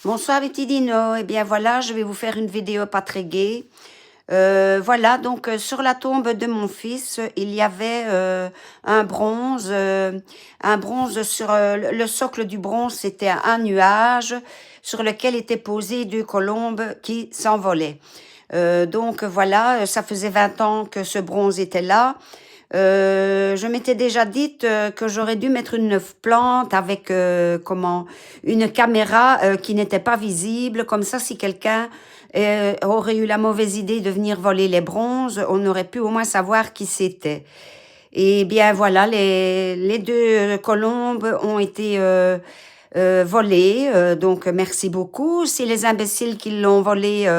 Bonsoir Betty. Eh bien voilà, je vais vous faire une vidéo pas très gaie. Voilà, donc sur la tombe de mon fils, il y avait un bronze. Sur le socle du bronze, c'était un nuage sur lequel étaient posées deux colombes qui s'envolaient. Donc voilà, ça faisait 20 ans que ce bronze était là. Je m'étais déjà dit que j'aurais dû mettre une plante avec une caméra qui n'était pas visible. Comme ça, si quelqu'un aurait eu la mauvaise idée de venir voler les bronzes, on aurait pu au moins savoir qui c'était. Et bien voilà, les deux colombes ont été volées, donc merci beaucoup. Si les imbéciles qui l'ont volé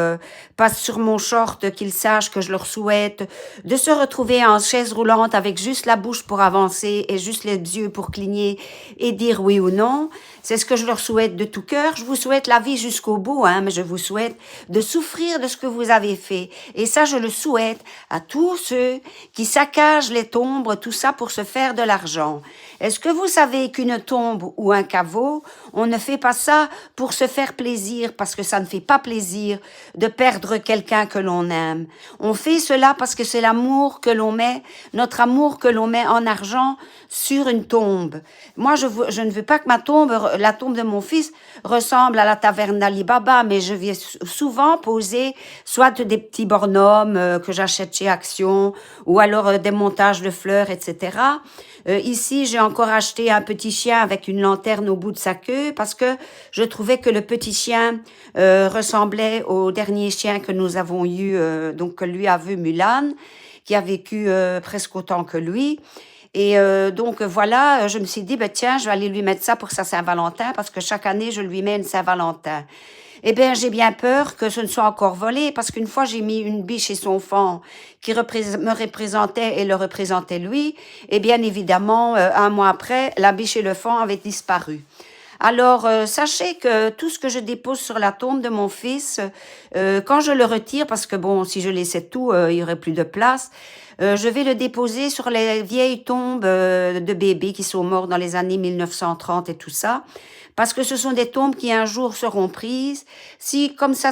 passent sur mon short, qu'ils sachent que je leur souhaite de se retrouver en chaise roulante avec juste la bouche pour avancer et juste les yeux pour cligner et dire oui ou non. C'est ce que je leur souhaite de tout cœur. Je vous souhaite la vie jusqu'au bout, hein, mais je vous souhaite de souffrir de ce que vous avez fait. Et ça, je le souhaite à tous ceux qui saccagent les tombes, tout ça pour se faire de l'argent. Est-ce que vous savez qu'une tombe ou un caveau, on ne fait pas ça pour se faire plaisir, parce que ça ne fait pas plaisir de perdre quelqu'un que l'on aime. On fait cela parce que c'est l'amour que l'on met, notre amour que l'on met en argent sur une tombe. Moi, je ne veux pas que la tombe de mon fils ressemble à la taverne d'Ali Baba, mais je vais souvent poser soit des petits bonhommes que j'achète chez Action, ou alors des montages de fleurs, etc. Ici, j'ai encore acheté un petit chien avec une lanterne au bout de sa queue parce que je trouvais que le petit chien ressemblait au dernier chien que nous avons eu, donc que lui a vu Mulan, qui a vécu presque autant que lui. Et donc voilà, je me suis dit, ben, tiens, je vais aller lui mettre ça pour sa Saint-Valentin parce que chaque année, je lui mets une Saint-Valentin. Eh bien, j'ai bien peur que ce ne soit encore volé, parce qu'une fois, j'ai mis une biche chez son fan qui me représentait et le représentait lui, et bien évidemment, un mois après, la biche et le fan avaient disparu. Alors, sachez que tout ce que je dépose sur la tombe de mon fils, quand je le retire, parce que bon, si je laissais tout, il y aurait plus de place, je vais le déposer sur les vieilles tombes de bébés qui sont morts dans les années 1930 et tout ça, parce que ce sont des tombes qui un jour seront prises. Si, comme ça,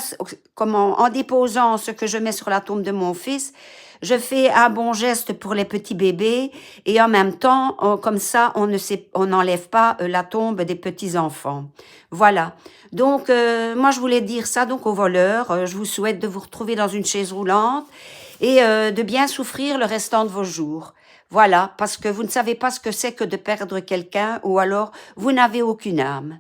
en déposant ce que je mets sur la tombe de mon fils, je fais un bon geste pour les petits bébés et en même temps, comme ça, on n'enlève pas la tombe des petits enfants. Voilà. Donc, moi, je voulais dire ça donc aux voleurs. Je vous souhaite de vous retrouver dans une chaise roulante et de bien souffrir le restant de vos jours. Voilà, parce que vous ne savez pas ce que c'est que de perdre quelqu'un ou alors vous n'avez aucune âme.